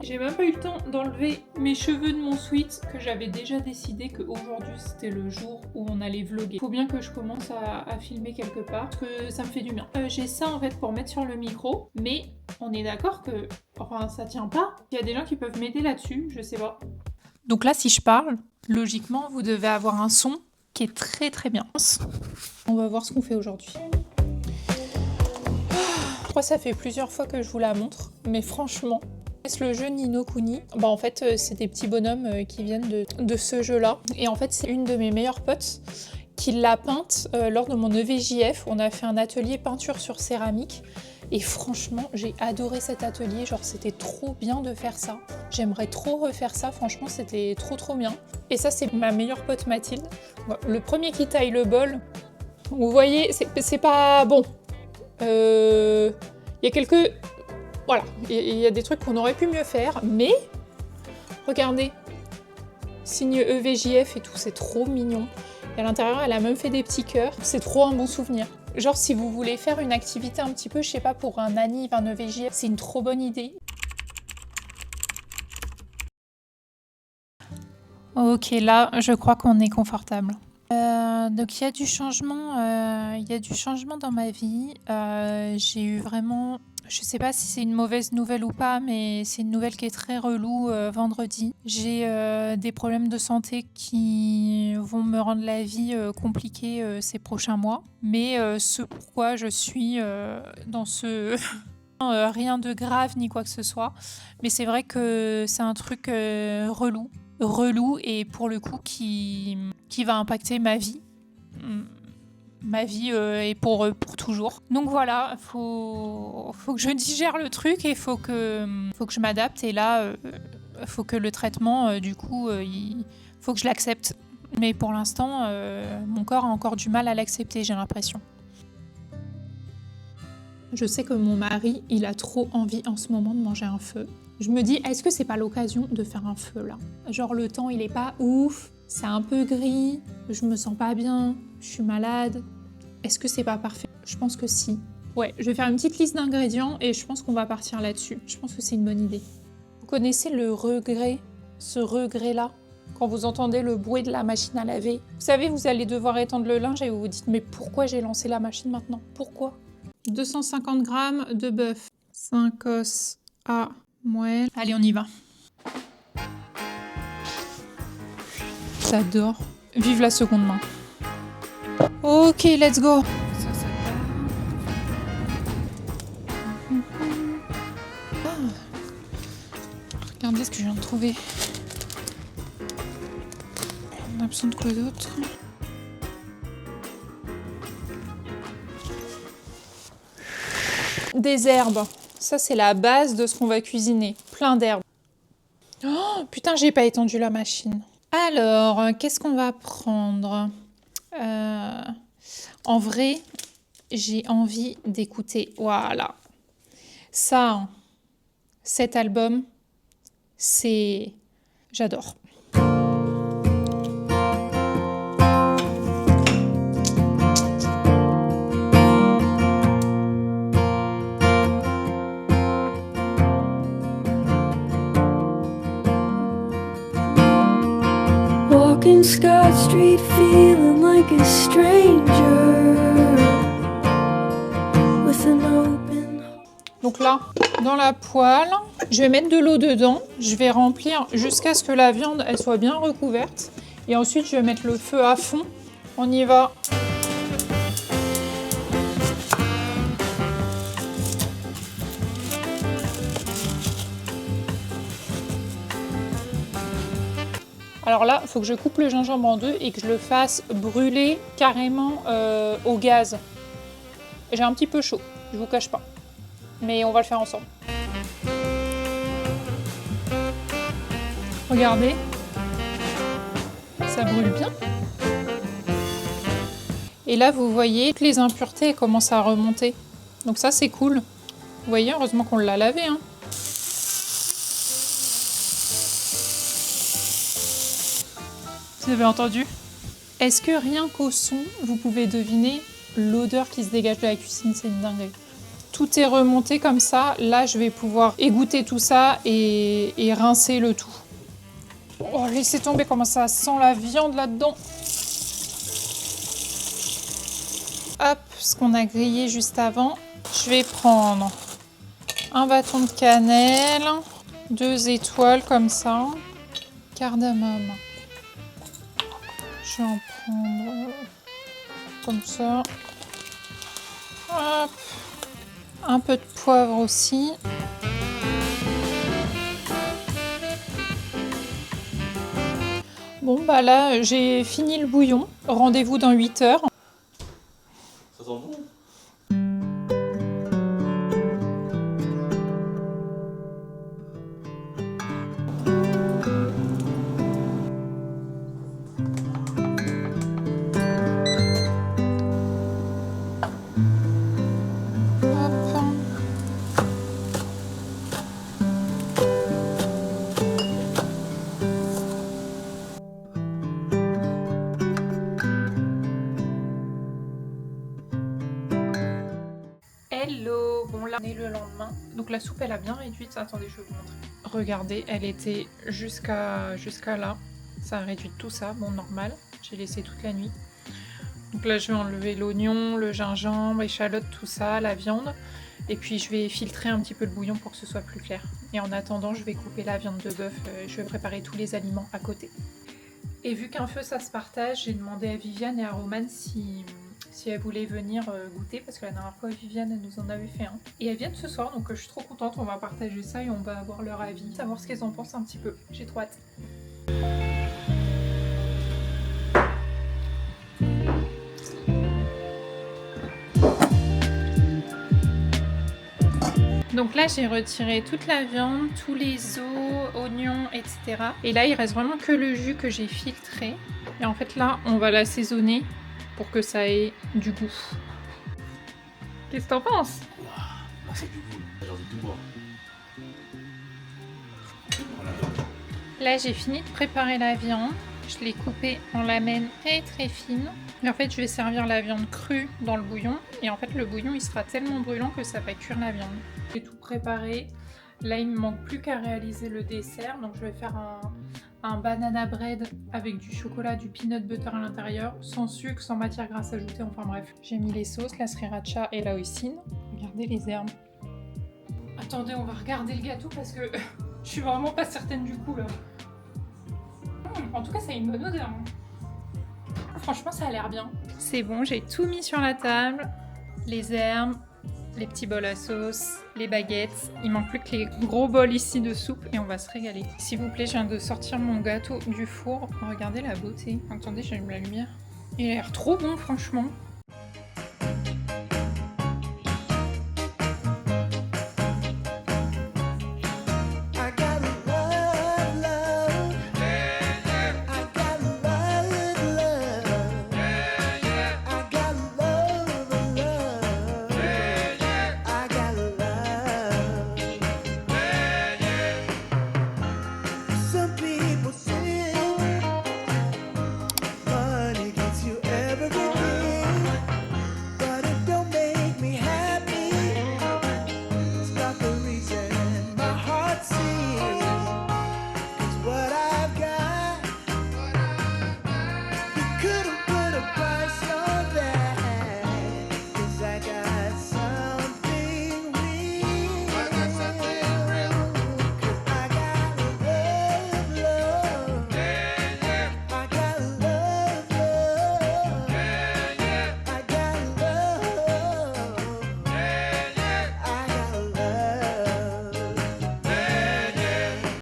J'ai même pas eu le temps d'enlever mes cheveux de mon sweat que j'avais déjà décidé qu'aujourd'hui c'était le jour où on allait vlogger. Faut bien que je commence à filmer quelque part parce que ça me fait du bien. J'ai ça en fait pour mettre sur le micro, mais on est d'accord que enfin ça tient pas. Il y a des gens qui peuvent m'aider là-dessus, je sais pas. Donc là si je parle, logiquement vous devez avoir un son qui est très très bien. On va voir ce qu'on fait aujourd'hui. Je crois que ça fait plusieurs fois que je vous la montre, mais franchement, le jeu Ni no Kuni, bah en fait c'est des petits bonhommes qui viennent de ce jeu-là. Et en fait c'est une de mes meilleures potes qui l'a peinte lors de mon EVJF. On a fait un atelier peinture sur céramique. Et franchement, j'ai adoré cet atelier, genre c'était trop bien de faire ça. J'aimerais trop refaire ça, franchement c'était trop bien. Et ça c'est ma meilleure pote Mathilde. Le premier qui taille le bol, vous voyez, c'est pas bon. Il y a quelques... Voilà, il y a des trucs qu'on aurait pu mieux faire, mais regardez, signe EVJF et tout, c'est trop mignon. Et à l'intérieur, elle a même fait des petits cœurs, c'est trop un bon souvenir. Genre si vous voulez faire une activité un petit peu, je sais pas, pour un anniv, un EVJF, c'est une trop bonne idée. Ok, là, je crois qu'on est confortable. Donc il y a du changement dans ma vie. J'ai eu vraiment... Je sais pas si c'est une mauvaise nouvelle ou pas, mais c'est une nouvelle qui est très relou vendredi. J'ai des problèmes de santé qui vont me rendre la vie compliquée ces prochains mois. Mais ce pourquoi je suis dans ce... rien de grave ni quoi que ce soit. Mais c'est vrai que c'est un truc relou et pour le coup qui va impacter ma vie. Ma vie est pour toujours. Donc voilà, faut que je digère le truc et faut que je m'adapte. Et là, faut que le traitement, du coup, faut que je l'accepte. Mais pour l'instant, mon corps a encore du mal à l'accepter, j'ai l'impression. Je sais que mon mari, il a trop envie en ce moment de manger un feu. Je me dis, est-ce que c'est pas l'occasion de faire un feu là? Genre le temps, il est pas ouf, c'est un peu gris, je me sens pas bien, je suis malade. Est-ce que c'est pas parfait? Je pense que si. Ouais, je vais faire une petite liste d'ingrédients et je pense qu'on va partir là-dessus. Je pense que c'est une bonne idée. Vous connaissez le regret, ce regret-là? Quand vous entendez le bruit de la machine à laver. Vous savez, vous allez devoir étendre le linge et vous vous dites, mais pourquoi j'ai lancé la machine maintenant? Pourquoi? 250 g de bœuf. 5 os à moelle. Allez, on y va. J'adore. Vive la seconde main. Ok, let's go. Regardez ce que je viens de trouver. On a besoin de quoi d'autre? Des herbes. Ça, c'est la base de ce qu'on va cuisiner. Plein d'herbes. Oh, putain, j'ai pas étendu la machine. Alors, qu'est-ce qu'on va prendre? En vrai, j'ai envie d'écouter. Voilà. Ça, cet album, c'est... J'adore. Walking Scott Street feeling like a stranger with an open... Donc là, dans la poêle, je vais mettre de l'eau dedans. Je vais remplir jusqu'à ce que la viande elle soit bien recouverte. Et ensuite, je vais mettre le feu à fond. On y va. Alors là, il faut que je coupe le gingembre en deux et que je le fasse brûler carrément au gaz. J'ai un petit peu chaud, je vous cache pas. Mais on va le faire ensemble. Regardez, ça brûle bien. Et là, vous voyez que les impuretés commencent à remonter. Donc ça, c'est cool. Vous voyez, heureusement qu'on l'a lavé, hein. Vous avez entendu? Est-ce que rien qu'au son, vous pouvez deviner l'odeur qui se dégage de la cuisine? C'est une dinguerie. tout est remonté comme ça. Là, je vais pouvoir égoutter tout ça et rincer le tout. Oh, laissez tomber comment ça sent la viande là-dedans. Hop, ce qu'on a grillé juste avant. Je vais prendre un bâton de cannelle, 2 étoiles comme ça, cardamome. Je vais en prendre comme ça. Hop. Un peu de poivre aussi. Bon, bah là, j'ai fini le bouillon. Rendez-vous dans 8 heures. Ça sent bon. Hello, bon là on est le lendemain, donc la soupe elle a bien réduite, attendez je vais vous montrer. Regardez, elle était jusqu'à là, ça a réduit tout ça, bon normal, j'ai laissé toute la nuit. Donc là je vais enlever l'oignon, le gingembre, échalote, tout ça, la viande, et puis je vais filtrer un petit peu le bouillon pour que ce soit plus clair. Et en attendant je vais couper la viande de bœuf, je vais préparer tous les aliments à côté. Et vu qu'un feu ça se partage, j'ai demandé à Viviane et à Romane si elles voulaient venir goûter, parce que la dernière fois Viviane elle nous en avait fait un. Et elles viennent ce soir, donc je suis trop contente, on va partager ça et on va avoir leur avis, savoir ce qu'elles en pensent un petit peu. J'ai trop hâte. Donc là j'ai retiré toute la viande, tous les os, oignons, etc. Et là il reste vraiment que le jus que j'ai filtré. Et en fait là on va l'assaisonner pour que ça ait du goût. Qu'est-ce que t'en penses? Ah, c'est du goût, j'ai envie de tout boire. Voilà. Là j'ai fini de préparer la viande. Je l'ai coupée en lamelles très très fines. Et en fait je vais servir la viande crue dans le bouillon. Et en fait le bouillon il sera tellement brûlant que ça va cuire la viande. J'ai tout préparé. Là il me manque plus qu'à réaliser le dessert. Donc je vais faire un banana bread avec du chocolat, du peanut butter à l'intérieur, sans sucre, sans matière grasse ajoutée, enfin bref. J'ai mis les sauces, la sriracha et la hoisin. Regardez les herbes. Attendez, on va regarder le gâteau parce que je suis vraiment pas certaine du coup là. En tout cas, ça a une bonne odeur. Franchement, ça a l'air bien. C'est bon, j'ai tout mis sur la table. Les herbes, les petits bols à sauce, les baguettes. Il manque plus que les gros bols ici de soupe et on va se régaler. S'il vous plaît, je viens de sortir mon gâteau du four. Regardez la beauté. Attendez, j'allume la lumière. Il a l'air trop bon, franchement.